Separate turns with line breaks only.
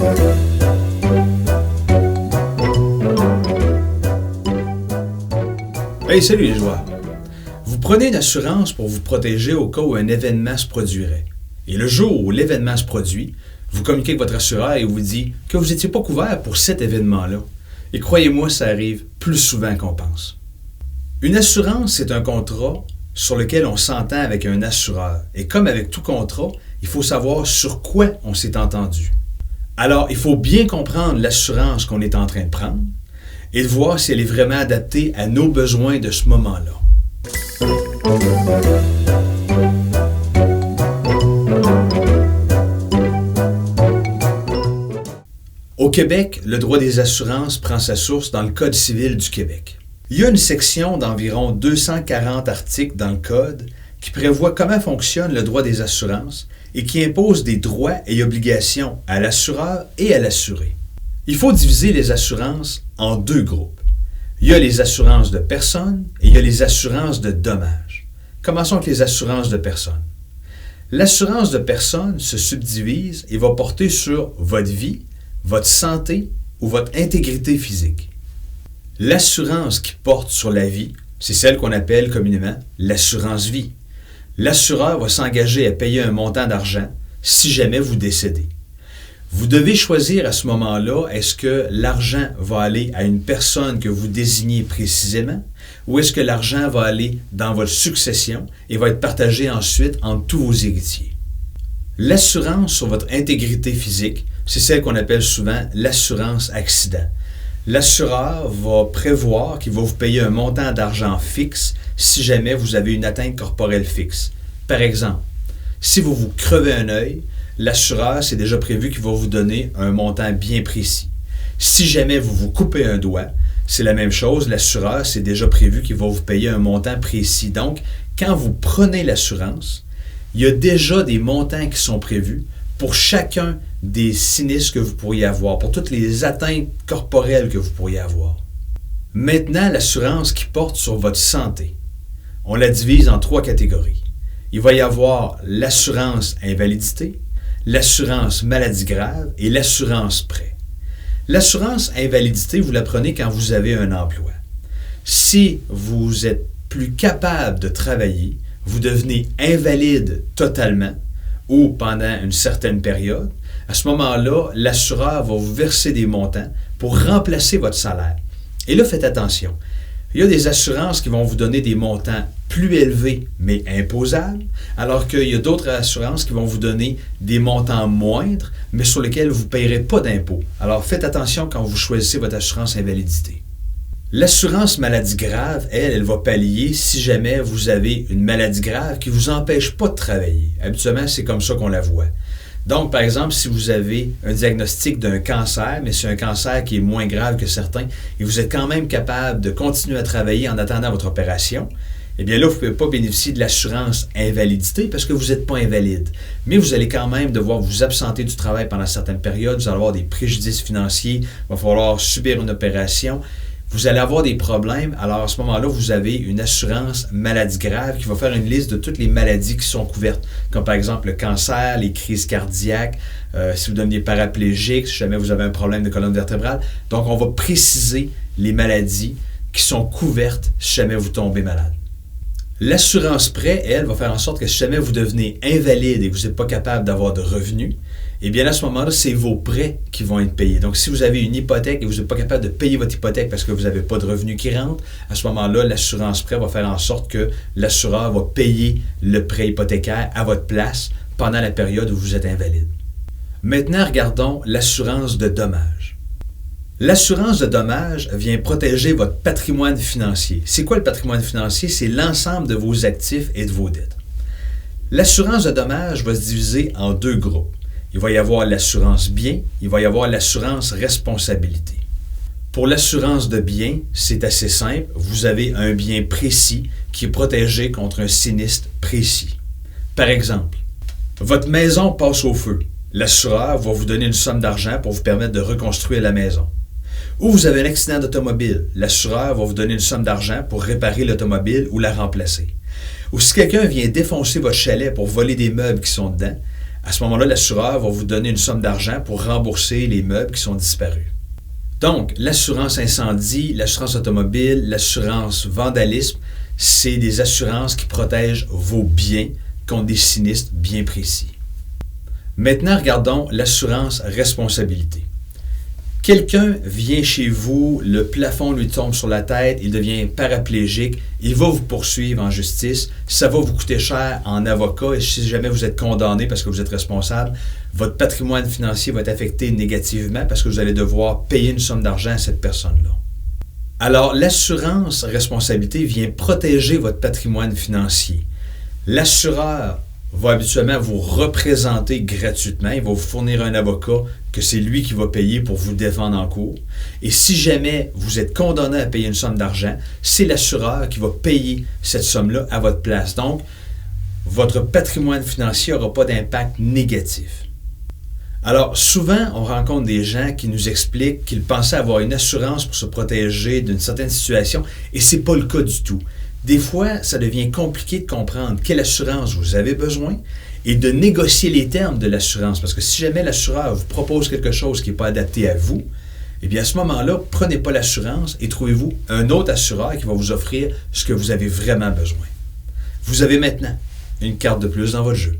Hey, salut les joueurs! Vous prenez une assurance pour vous protéger au cas où un événement se produirait. Et le jour où l'événement se produit, vous communiquez avec votre assureur et vous dit que vous n'étiez pas couvert pour cet événement-là. Et croyez-moi, ça arrive plus souvent qu'on pense. Une assurance, c'est un contrat sur lequel on s'entend avec un assureur. Et comme avec tout contrat, il faut savoir sur quoi on s'est entendu. Alors, il faut bien comprendre l'assurance qu'on est en train de prendre et de voir si elle est vraiment adaptée à nos besoins de ce moment-là. Au Québec, le droit des assurances prend sa source dans le Code civil du Québec. Il y a une section d'environ 240 articles dans le Code qui prévoit comment fonctionne le droit des assurances et qui impose des droits et obligations à l'assureur et à l'assuré. Il faut diviser les assurances en deux groupes. Il y a les assurances de personnes et il y a les assurances de dommages. Commençons avec les assurances de personnes. L'assurance de personnes se subdivise et va porter sur votre vie, votre santé ou votre intégrité physique. L'assurance qui porte sur la vie, c'est celle qu'on appelle communément l'assurance vie. L'assureur va s'engager à payer un montant d'argent si jamais vous décédez. Vous devez choisir à ce moment-là, est-ce que l'argent va aller à une personne que vous désignez précisément ou est-ce que l'argent va aller dans votre succession et va être partagé ensuite entre tous vos héritiers. L'assurance sur votre intégrité physique, c'est celle qu'on appelle souvent l'assurance accident. L'assureur va prévoir qu'il va vous payer un montant d'argent fixe si jamais vous avez une atteinte corporelle fixe. Par exemple, si vous vous crevez un œil, l'assureur, c'est déjà prévu qu'il va vous donner un montant bien précis. Si jamais vous vous coupez un doigt, c'est la même chose. L'assureur, c'est déjà prévu qu'il va vous payer un montant précis. Donc, quand vous prenez l'assurance, il y a déjà des montants qui sont prévus pour chacun des sinistres que vous pourriez avoir, pour toutes les atteintes corporelles que vous pourriez avoir. Maintenant, l'assurance qui porte sur votre santé, on la divise en trois catégories. Il va y avoir l'assurance invalidité, l'assurance maladie grave et l'assurance prêt. L'assurance invalidité, vous la prenez quand vous avez un emploi. Si vous êtes plus capable de travailler, vous devenez invalide totalement ou pendant une certaine période, à ce moment-là, l'assureur va vous verser des montants pour remplacer votre salaire. Et là, faites attention. Il y a des assurances qui vont vous donner des montants plus élevés, mais imposables, alors qu'il y a d'autres assurances qui vont vous donner des montants moindres, mais sur lesquels vous ne payerez pas d'impôts. Alors, faites attention quand vous choisissez votre assurance invalidité. L'assurance maladie grave, elle va pallier si jamais vous avez une maladie grave qui ne vous empêche pas de travailler. Habituellement, c'est comme ça qu'on la voit. Donc, par exemple, si vous avez un diagnostic d'un cancer, mais c'est un cancer qui est moins grave que certains, et vous êtes quand même capable de continuer à travailler en attendant votre opération, eh bien là, vous ne pouvez pas bénéficier de l'assurance invalidité parce que vous n'êtes pas invalide. Mais vous allez quand même devoir vous absenter du travail pendant certaines périodes, vous allez avoir des préjudices financiers, il va falloir subir une opération. Vous allez avoir des problèmes, alors à ce moment-là, vous avez une assurance maladie grave qui va faire une liste de toutes les maladies qui sont couvertes, comme par exemple le cancer, les crises cardiaques, si vous deveniez paraplégique, si jamais vous avez un problème de colonne vertébrale. Donc, on va préciser les maladies qui sont couvertes si jamais vous tombez malade. L'assurance prêt, elle, va faire en sorte que si jamais vous devenez invalide et que vous n'êtes pas capable d'avoir de revenus, eh bien à ce moment-là, c'est vos prêts qui vont être payés. Donc, si vous avez une hypothèque et vous n'êtes pas capable de payer votre hypothèque parce que vous n'avez pas de revenus qui rentrent, à ce moment-là, l'assurance prêt va faire en sorte que l'assureur va payer le prêt hypothécaire à votre place pendant la période où vous êtes invalide. Maintenant, regardons l'assurance de dommages. L'assurance de dommages vient protéger votre patrimoine financier. C'est quoi le patrimoine financier? C'est l'ensemble de vos actifs et de vos dettes. L'assurance de dommages va se diviser en deux groupes. Il va y avoir l'assurance bien, il va y avoir l'assurance responsabilité. Pour l'assurance de bien, c'est assez simple. Vous avez un bien précis qui est protégé contre un sinistre précis. Par exemple, votre maison passe au feu. L'assureur va vous donner une somme d'argent pour vous permettre de reconstruire la maison. Ou vous avez un accident d'automobile. L'assureur va vous donner une somme d'argent pour réparer l'automobile ou la remplacer. Ou si quelqu'un vient défoncer votre chalet pour voler des meubles qui sont dedans, À ce moment-là, l'assureur va vous donner une somme d'argent pour rembourser les meubles qui sont disparus. Donc, l'assurance incendie, l'assurance automobile, l'assurance vandalisme, c'est des assurances qui protègent vos biens contre des sinistres bien précis. Maintenant, regardons l'assurance responsabilité. Quelqu'un vient chez vous, le plafond lui tombe sur la tête, il devient paraplégique, il va vous poursuivre en justice, ça va vous coûter cher en avocat et si jamais vous êtes condamné parce que vous êtes responsable, votre patrimoine financier va être affecté négativement parce que vous allez devoir payer une somme d'argent à cette personne-là. Alors, l'assurance responsabilité vient protéger votre patrimoine financier. L'assureur va habituellement vous représenter gratuitement. Il va vous fournir un avocat que c'est lui qui va payer pour vous défendre en cours. Et si jamais vous êtes condamné à payer une somme d'argent, c'est l'assureur qui va payer cette somme-là à votre place. Donc, votre patrimoine financier n'aura pas d'impact négatif. Alors, souvent, on rencontre des gens qui nous expliquent qu'ils pensaient avoir une assurance pour se protéger d'une certaine situation et ce n'est pas le cas du tout. Des fois, ça devient compliqué de comprendre quelle assurance vous avez besoin et de négocier les termes de l'assurance. Parce que si jamais l'assureur vous propose quelque chose qui n'est pas adapté à vous, eh bien à ce moment-là, prenez pas l'assurance et trouvez-vous un autre assureur qui va vous offrir ce que vous avez vraiment besoin. Vous avez maintenant une carte de plus dans votre jeu.